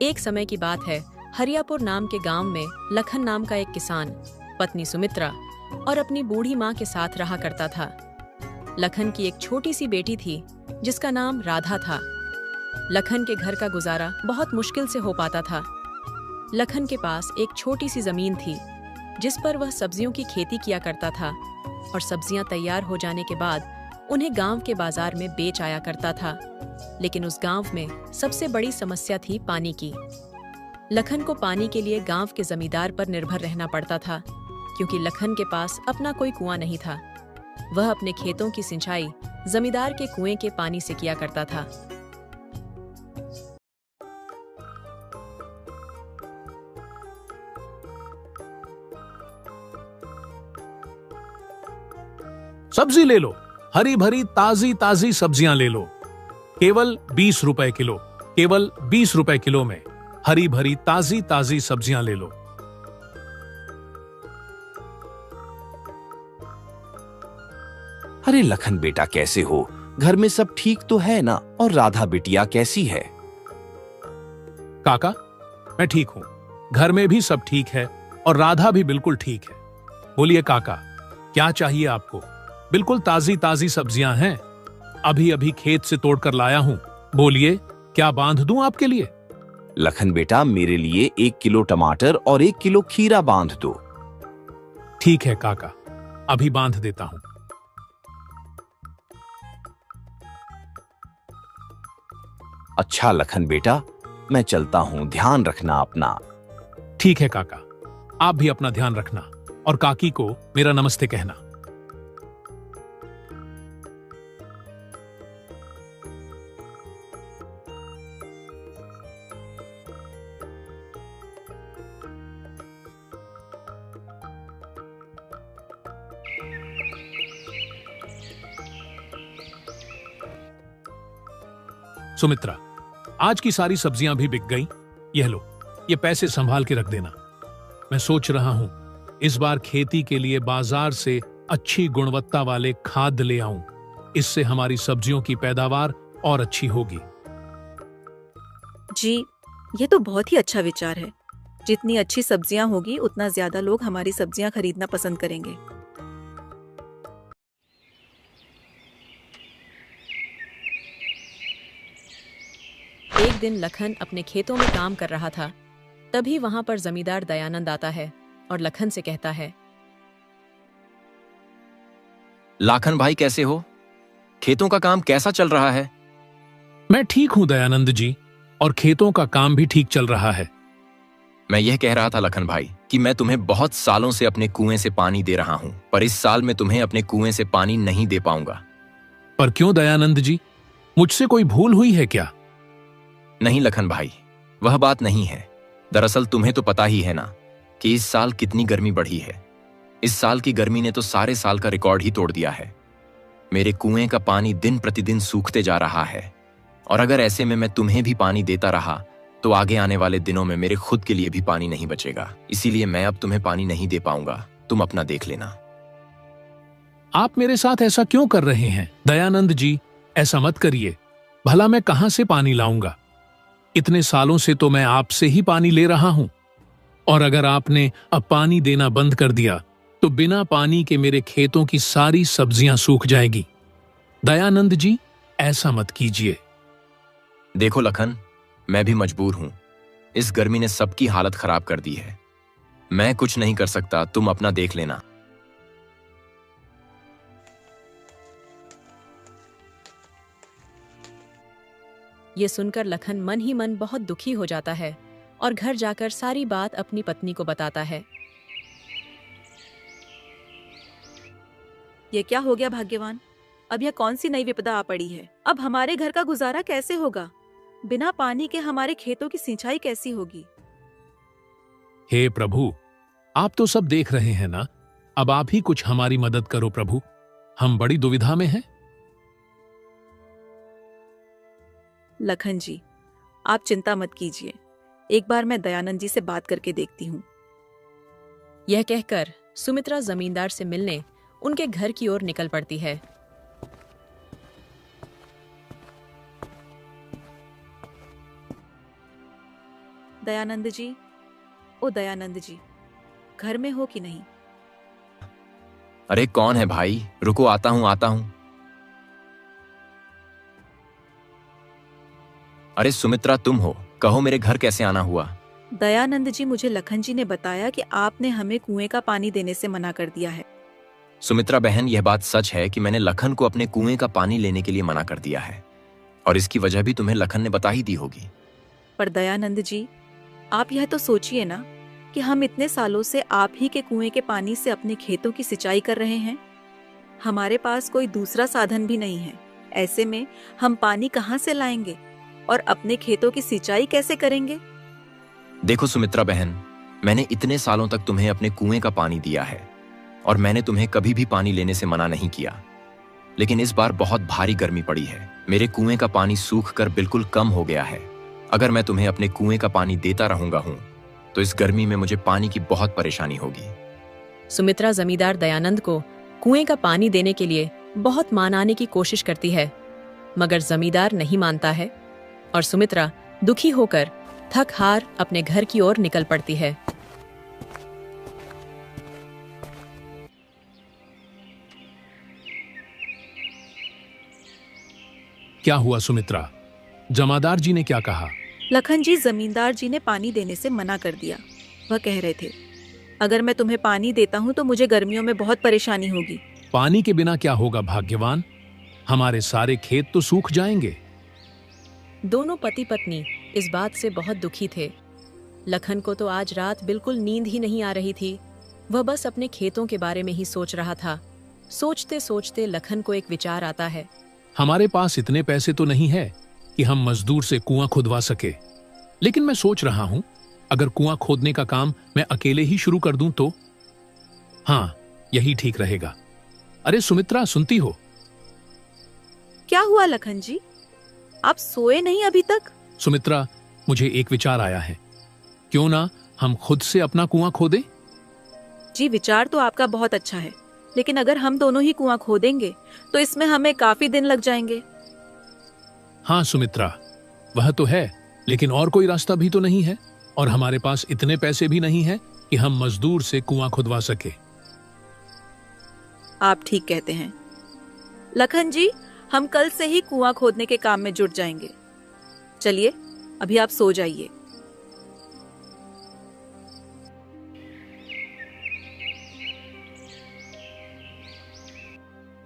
एक समय की बात है, हरियापुर नाम के गांव में लखन नाम का एक किसान पत्नी सुमित्रा और अपनी बूढ़ी माँ के साथ रहा करता था। लखन की एक छोटी सी बेटी थी जिसका नाम राधा था। लखन के घर का गुजारा बहुत मुश्किल से हो पाता था। लखन के पास एक छोटी सी जमीन थी जिस पर वह सब्जियों की खेती किया करता था और सब्जियां तैयार हो जाने के बाद उन्हें गांव के बाजार में बेच आया करता था। लेकिन उस गांव में सबसे बड़ी समस्या थी पानी की। लखन को पानी के लिए गांव के जमींदार पर निर्भर रहना पड़ता था, क्योंकि लखन के पास अपना कोई कुआं नहीं था। वह अपने खेतों की सिंचाई जमींदार के कुएं के पानी से किया करता था। सब्जी ले लो, हरी भरी ताजी ताजी सब्जियां ले लो, केवल 20 रुपए किलो, केवल 20 रुपए किलो में हरी भरी ताजी ताजी सब्जियां ले लो। अरे लखन बेटा, कैसे हो? घर में सब ठीक तो है ना? और राधा बिटिया कैसी है? काका, मैं ठीक हूं। घर में भी सब ठीक है और राधा भी बिल्कुल ठीक है। बोलिए काका, क्या चाहिए आपको? बिल्कुल ताजी ताजी सब्जियां हैं, अभी अभी खेत से तोड़कर लाया हूं। बोलिए, क्या बांध दूं आपके लिए? लखन बेटा, मेरे लिए 1 किलो टमाटर और 1 किलो खीरा बांध दो। ठीक है काका, अभी बांध देता हूं। अच्छा लखन बेटा, मैं चलता हूं, ध्यान रखना अपना। ठीक है काका, आप भी अपना ध्यान रखना और काकी को मेरा नमस्ते कहना। सुमित्रा, आज की सारी सब्जियां भी बिक गईं। यह लो, ये पैसे संभाल के रख देना। मैं सोच रहा हूं इस बार खेती के लिए बाजार से अच्छी गुणवत्ता वाले खाद ले आऊं। इससे हमारी सब्जियों की पैदावार और अच्छी होगी। जी, ये तो बहुत ही अच्छा विचार है। जितनी अच्छी सब्जियां होगी उतना ज्यादा लोग हमारी सब्जियां खरीदना पसंद करेंगे। एक दिन लखन अपने खेतों में काम कर रहा था। तभी वहां पर जमींदार दयानंद आता है और लखन से कहता है, लाखन भाई, कैसे हो? खेतों का काम कैसा चल रहा है? मैं ठीक हूं दयानंद जी, और खेतों का काम भी ठीक चल रहा है। मैं यह कह रहा था लखन भाई कि मैं तुम्हें बहुत सालों से अपने कुएं से पानी दे रहा हूं, पर इस साल मैं तुम्हें अपने कुएं से पानी नहीं दे पाऊंगा। पर क्यों दयानंद जी, मुझसे कोई भूल हुई है क्या? नहीं लखन भाई, वह बात नहीं है। दरअसल तुम्हें तो पता ही है ना कि इस साल कितनी गर्मी बढ़ी है। इस साल की गर्मी ने तो सारे साल का रिकॉर्ड ही तोड़ दिया है। मेरे कुएं का पानी दिन प्रतिदिन सूखते जा रहा है, और अगर ऐसे में मैं तुम्हें भी पानी देता रहा तो आगे आने वाले दिनों में मेरे खुद के लिए भी पानी नहीं बचेगा। इसीलिए मैं अब तुम्हें पानी नहीं दे पाऊंगा, तुम अपना देख लेना। आप मेरे साथ ऐसा क्यों कर रहे हैं दयानंद जी? ऐसा मत करिए। भला मैं कहां से पानी लाऊंगा? इतने सालों से तो मैं आपसे ही पानी ले रहा हूं, और अगर आपने अब पानी देना बंद कर दिया तो बिना पानी के मेरे खेतों की सारी सब्जियां सूख जाएगी। दयानंद जी, ऐसा मत कीजिए। देखो लखन, मैं भी मजबूर हूं। इस गर्मी ने सबकी हालत खराब कर दी है। मैं कुछ नहीं कर सकता, तुम अपना देख लेना। ये सुनकर लखन मन ही मन बहुत दुखी हो जाता है और घर जाकर सारी बात अपनी पत्नी को बताता है। ये क्या हो गया भाग्यवान? अब यह कौन सी नई विपदा आ पड़ी है? अब हमारे घर का गुजारा कैसे होगा? बिना पानी के हमारे खेतों की सिंचाई कैसी होगी? हे प्रभु, आप तो सब देख रहे हैं ना। अब आप ही कुछ हमारी मदद करो प्रभु, हम बड़ी दुविधा में हैं। लखन जी, आप चिंता मत कीजिए। एक बार मैं दयानंद जी से बात करके देखती हूँ। यह कहकर सुमित्रा जमींदार से मिलने उनके घर की ओर निकल पड़ती है। दयानंद जी, ओ दयानंद जी, घर में हो कि नहीं? अरे कौन है भाई? रुको, आता हूं आता हूं। अरे सुमित्रा, तुम हो? कहो मेरे घर कैसे आना हुआ? दयानंद जी, मुझे लखन जी ने बताया कि आपने हमें कुएं का पानी देने से मना कर दिया है। सुमित्रा बहन, यह बात सच है कि मैंने लखन को अपने कुएं का पानी लेने के लिए मना कर दिया है, और इसकी वजह भी तुम्हें लखन ने बता ही दी होगी। पर दयानंद जी, आप यह तो सोचिए ना कि हम इतने सालों से आप ही के कुएं के पानी से अपने खेतों की सिंचाई कर रहे हैं। हमारे पास कोई दूसरा साधन भी नहीं है। ऐसे में हम पानी कहाँ से लाएंगे और अपने खेतों की सिंचाई कैसे करेंगे? देखो सुमित्रा बहन, मैंने इतने सालों तक तुम्हें अपने कुएं का पानी दिया है और मैंने तुम्हें कभी भी पानी लेने से मना नहीं किया। लेकिन इस बार बहुत भारी गर्मी पड़ी है। मेरे कुएं का पानी सूख कर बिल्कुल कम हो गया है। अगर मैं तुम्हें अपने कुएं का पानी देता रहूंगा तो इस गर्मी में मुझे पानी की बहुत परेशानी होगी। सुमित्रा जमींदार दयानंद को कुएं का पानी देने के लिए बहुत मनाने की कोशिश करती है, मगर जमींदार नहीं मानता है और सुमित्रा दुखी होकर थक हार अपने घर की ओर निकल पड़ती है। क्या हुआ सुमित्रा? जमादार जी ने क्या कहा? लखन जी, जमींदार जी ने पानी देने से मना कर दिया। वह कह रहे थे, अगर मैं तुम्हें पानी देता हूँ तो मुझे गर्मियों में बहुत परेशानी होगी। पानी के बिना क्या होगा भाग्यवान? हमारे सारे खेत तो सूख जाएंगे। दोनों पति पत्नी इस बात से बहुत दुखी थे। लखन को तो आज रात बिल्कुल नींद ही नहीं आ रही थी। वह बस अपने खेतों के बारे में ही सोच रहा था। सोचते सोचते लखन को एक विचार आता है। हमारे पास इतने पैसे तो नहीं है कि हम मजदूर से कुआं खुदवा सके, लेकिन मैं सोच रहा हूं अगर कुआं खोदने का काम मैं अकेले ही शुरू कर दूं तो? हाँ, यही ठीक रहेगा। अरे सुमित्रा, सुनती हो? क्या हुआ लखन जी? आप सोए नहीं अभी तक? सुमित्रा, मुझे एक विचार आया है। क्यों ना हम खुद से अपना कुआं खोदें? जी, विचार तो आपका बहुत अच्छा है, लेकिन अगर हम दोनों ही कुआं खोदेंगे तो इसमें हमें काफी दिन लग जाएंगे। हाँ सुमित्रा, वह तो है, लेकिन और कोई रास्ता भी तो नहीं है, और हमारे पास इतने पैसे भी नहीं है कि हम मजदूर से कुआं खुदवा सके। आप ठीक कहते हैं लखन जी, हम कल से ही कुआं खोदने के काम में जुट जाएंगे। चलिए, अभी आप सो जाइए।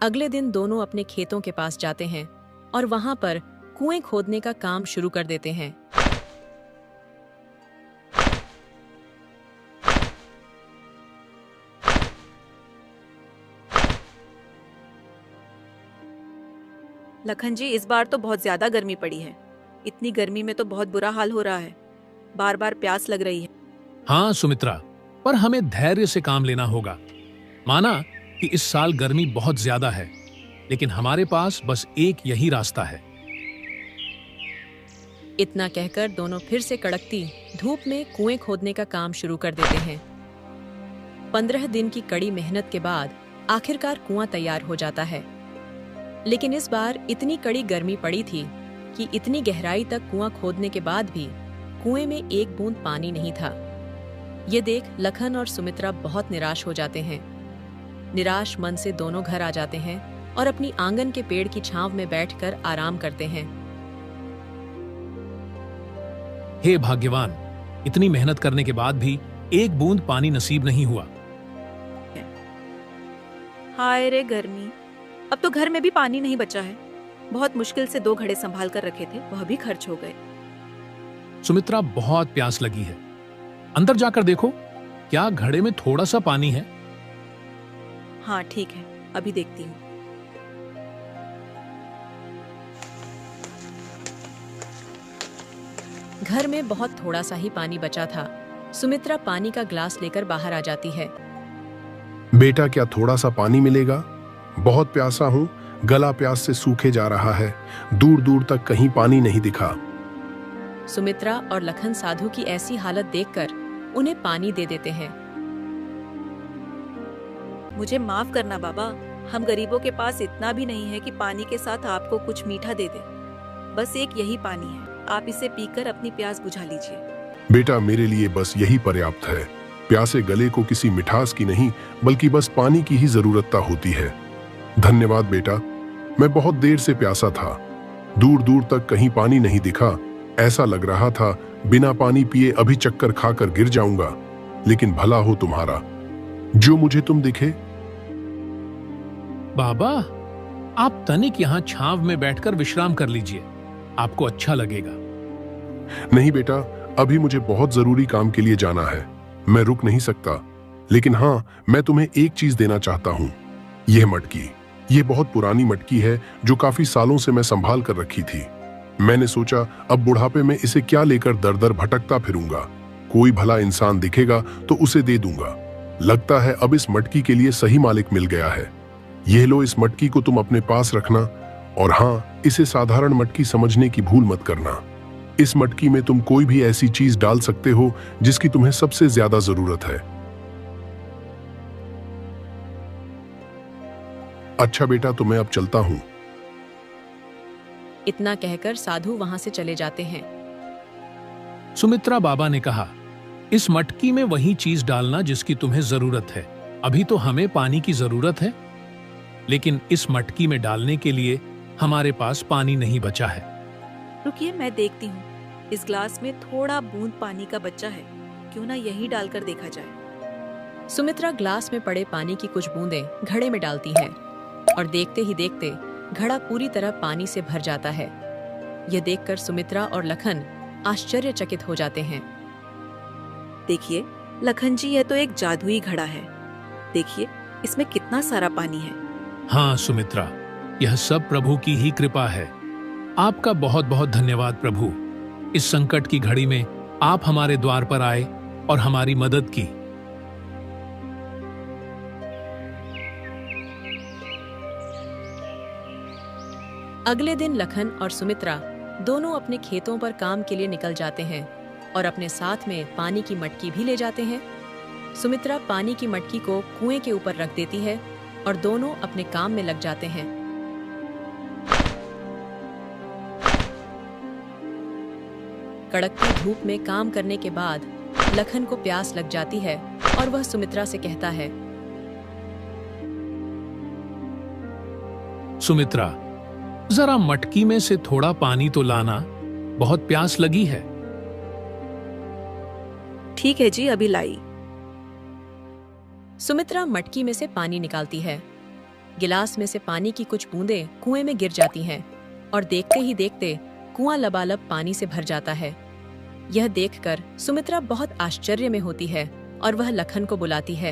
अगले दिन दोनों अपने खेतों के पास जाते हैं और वहां पर कुएं खोदने का काम शुरू कर देते हैं। लखन जी, इस बार तो बहुत ज्यादा गर्मी पड़ी है। इतनी गर्मी में तो बहुत बुरा हाल हो रहा है। बार बार प्यास लग रही है। हाँ सुमित्रा, पर हमें धैर्य से काम लेना होगा। माना कि इस साल गर्मी बहुत ज्यादा है, लेकिन हमारे पास बस एक यही रास्ता है। इतना कहकर दोनों फिर से कड़कती धूप में कुएं खोदने का काम शुरू कर देते हैं। 15 दिन की कड़ी मेहनत के बाद आखिरकार कुआं तैयार हो जाता है। लेकिन इस बार इतनी कड़ी गर्मी पड़ी थी कि इतनी गहराई तक कुआं खोदने के बाद भी कुएं में एक बूंद पानी नहीं था। ये देख लखन और सुमित्रा बहुत निराश हो जाते हैं। निराश मन से दोनों घर आ जाते हैं और अपनी आंगन के पेड़ की छांव में बैठकर आराम करते हैं। हे भाग्यवान, इतनी मेहनत करने के बाद भी एक बूंद पानी नसीब नहीं हुआ। हाय रे गर्मी, अब तो घर में भी पानी नहीं बचा है। बहुत मुश्किल से 2 घड़े संभाल कर रखे थे, वह भी खर्च हो गए। सुमित्रा, बहुत प्यास लगी है। अंदर जाकर देखो, क्या घड़े में थोड़ा सा पानी है? हाँ ठीक है, अभी देखती हूँ। घर में बहुत थोड़ा सा ही पानी बचा था। सुमित्रा पानी का ग्लास लेकर बाहर आ जाती है। बेटा, क्या थोड़ा सा पानी मिलेगा? बहुत प्यासा हूं, गला प्यास से सूखे जा रहा है। दूर दूर तक कहीं पानी नहीं दिखा। सुमित्रा और लखन साधु की ऐसी हालत देखकर उन्हें पानी दे देते हैं। मुझे माफ करना बाबा, हम गरीबों के पास इतना भी नहीं है कि पानी के साथ आपको कुछ मीठा दे दे। बस एक यही पानी है, आप इसे पीकर अपनी प्यास बुझा लीजिए। बेटा, मेरे लिए बस यही पर्याप्त है। प्यासे गले को किसी मिठास की नहीं बल्कि बस पानी की ही जरूरत होती है। धन्यवाद बेटा। मैं बहुत देर से प्यासा था। दूर दूर तक कहीं पानी नहीं दिखा। ऐसा लग रहा था बिना पानी पिए अभी चक्कर खाकर गिर जाऊंगा। लेकिन भला हो तुम्हारा, जो मुझे तुम दिखे। बाबा, आप तनिक यहाँ छांव में बैठकर विश्राम कर लीजिए, आपको अच्छा लगेगा। नहीं बेटा, अभी मुझे बहुत जरूरी काम के लिए जाना है। मैं रुक नहीं सकता। लेकिन हाँ, मैं तुम्हें एक चीज देना चाहता हूँ। यह मटकी, यह बहुत पुरानी मटकी है जो काफी सालों से मैं संभाल कर रखी थी। मैंने सोचा अब बुढ़ापे में इसे क्या लेकर दर दर भटकता फिरूंगा। कोई भला इंसान दिखेगा तो उसे दे दूंगा। लगता है अब इस मटकी के लिए सही मालिक मिल गया है। यह लो, इस मटकी को तुम अपने पास रखना। और हाँ, इसे साधारण मटकी समझने की भूल मत करना। इस मटकी में तुम कोई भी ऐसी चीज डाल सकते हो जिसकी तुम्हें सबसे ज्यादा जरूरत है। अच्छा बेटा, तो मैं अब चलता हूं। इतना कहकर साधु वहां से चले जाते हैं। सुमित्रा बाबा ने कहा, इस मटकी में वही चीज डालना जिसकी तुम्हें जरूरत है। अभी तो हमें पानी की जरूरत है, लेकिन इस मटकी में डालने के लिए हमारे पास पानी नहीं बचा है। रुकिए, मैं देखती हूँ। इस ग्लास में थोड़ा बूंद पानी का बच्चा है, क्यों ना यही डालकर देखा जाए। सुमित्रा ग्लास में पड़े पानी की कुछ बूंदें घड़े में डालती है और देखते ही देखते घड़ा पूरी तरह पानी से भर जाता है। यह देखकर सुमित्रा और लखन आश्चर्यचकित हो जाते हैं। देखिए लखन जी, यह तो एक जादुई घड़ा है। देखिए इसमें कितना सारा पानी है। हाँ सुमित्रा, यह सब प्रभु की ही कृपा है। आपका बहुत बहुत धन्यवाद प्रभु। इस संकट की घड़ी में आप हमारे द्वार पर आए और हमारी मदद की। अगले दिन लखन और सुमित्रा दोनों अपने खेतों पर काम के लिए निकल जाते हैं और अपने साथ में पानी की मटकी भी ले जाते हैं। सुमित्रा पानी की मटकी को कुएं के ऊपर रख देती है और दोनों अपने काम में लग जाते हैं। कड़कती धूप में काम करने के बाद लखन को प्यास लग जाती है और वह सुमित्रा से कहता है, सुमित्रा, जरा मटकी में से थोड़ा पानी तो लाना, बहुत प्यास लगी है। ठीक है जी, अभी लाई। सुमित्रा मटकी में से पानी निकालती है। गिलास में से पानी की कुछ बूंदें कुएं में गिर जाती हैं और देखते ही देखते कुआं लबालब पानी से भर जाता है। यह देखकर सुमित्रा बहुत आश्चर्य में होती है और वह लखन को बुलाती है।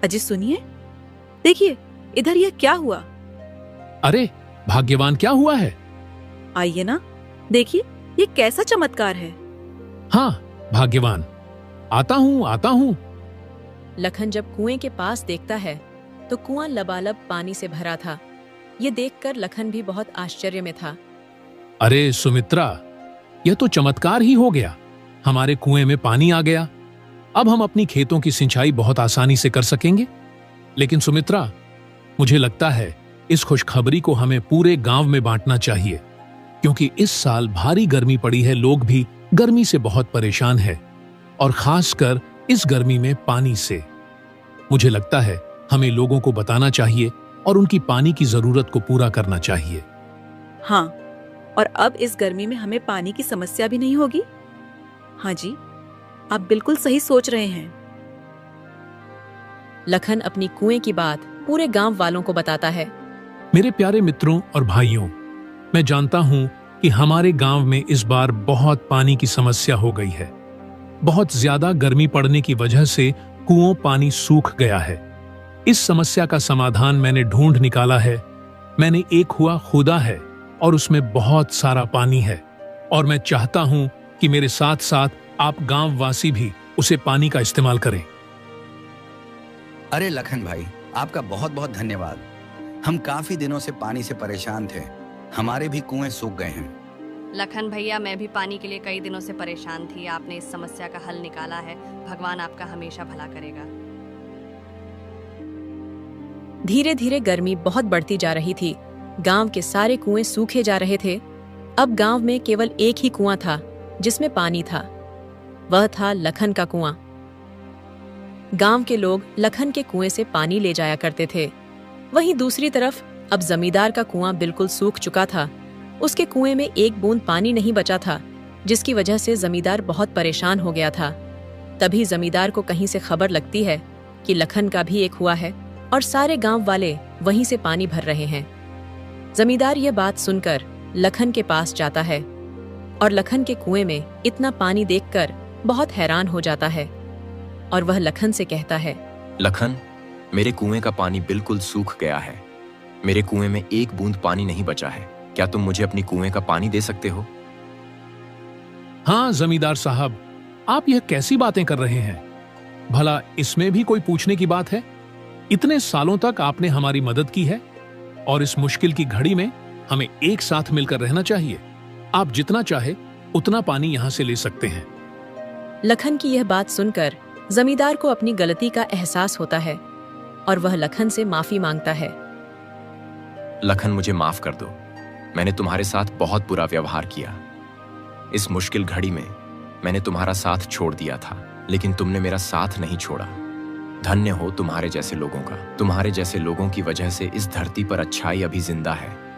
अजी सुनिए, देखिए इधर यह क्या हुआ। अरे भाग्यवान, क्या हुआ है? आइए ना, देखिए ये कैसा चमत्कार है। हाँ भाग्यवान, आता हूँ। लखन जब कुएं के पास देखता है तो कुआं लबालब पानी से भरा था। ये देखकर लखन भी बहुत आश्चर्य में था। अरे सुमित्रा, यह तो चमत्कार ही हो गया। हमारे कुएं में पानी आ गया। अब हम अपनी खेतों की सिंचाई बहुत आसानी से कर सकेंगे। लेकिन सुमित्रा, मुझे लगता है इस खुशखबरी को हमें पूरे गांव में बांटना चाहिए, क्योंकि इस साल भारी गर्मी पड़ी है। लोग भी गर्मी से बहुत परेशान हैं, और खासकर इस गर्मी में पानी से। मुझे लगता है हमें लोगों को बताना चाहिए और उनकी पानी की जरूरत को पूरा करना चाहिए। हाँ, और अब इस गर्मी में हमें पानी की समस्या भी नहीं होगी। हाँ जी, आप बिल्कुल सही सोच रहे हैं। लखन अपनी कुएं की बात पूरे गांव वालों को बताता है। मेरे प्यारे मित्रों और भाइयों, मैं जानता हूं कि हमारे गांव में इस बार बहुत पानी की समस्या हो गई है। बहुत ज्यादा गर्मी पड़ने की वजह से कुओं पानी सूख गया है। इस समस्या का समाधान मैंने ढूंढ निकाला है। मैंने एक कुआं खोदा है और उसमें बहुत सारा पानी है, और मैं चाहता हूं कि मेरे साथ साथ आप गांव वासी भी उसे पानी का इस्तेमाल करें। अरे लखन भाई, आपका बहुत बहुत धन्यवाद। हम काफी दिनों से पानी से परेशान थे। हमारे भी कुएं सूख गए हैं। लखन भैया, मैं भी पानी के लिए कई दिनों से परेशान थी। आपने इस समस्या का हल निकाला है। भगवान आपका हमेशा भला करेगा। धीरे धीरे गर्मी बहुत बढ़ती जा रही थी। गांव के सारे कुएं सूखे जा रहे थे। अब गांव में केवल एक ही कुआं था जिसमें पानी था। वह था लखन का कुआं। गांव के लोग लखन के कुएं से पानी ले जाया करते थे। वहीं दूसरी तरफ अब जमींदार का कुआं बिल्कुल सूख चुका था। उसके कुएं में एक बूंद पानी नहीं बचा था, जिसकी वजह से जमींदार बहुत परेशान हो गया था। तभी जमींदार को कहीं से खबर लगती है कि लखन का भी एक कुआं है और सारे गांव वाले वहीं से पानी भर रहे हैं। जमींदार यह बात सुनकर लखन के पास जाता है और लखन के कुएं में इतना पानी देखकर बहुत हैरान हो जाता है और वह लखन से कहता है, लखन, मेरे कुएं का पानी बिल्कुल सूख गया है। मेरे कुएं में एक बूंद पानी नहीं बचा है। क्या तुम मुझे अपनी कुएं का पानी दे सकते हो? हाँ जमींदार साहब, आप यह कैसी बातें कर रहे हैं? भला इसमें भी कोई पूछने की बात है? इतने सालों तक आपने हमारी मदद की है और इस मुश्किल की घड़ी में हमें एक साथ मिलकर रहना चाहिए। आप जितना चाहे उतना पानी यहां से ले सकते हैं। लखन की यह बात सुनकर जमींदार को अपनी गलती का एहसास होता है और वह लखन से माफी मांगता है। लखन, मुझे माफ कर दो। मैंने तुम्हारे साथ बहुत बुरा व्यवहार किया। इस मुश्किल घड़ी में मैंने तुम्हारा साथ छोड़ दिया था, लेकिन तुमने मेरा साथ नहीं छोड़ा। धन्य हो तुम्हारे जैसे लोगों का। तुम्हारे जैसे लोगों की वजह से इस धरती पर अच्छाई अभी जिंदा है।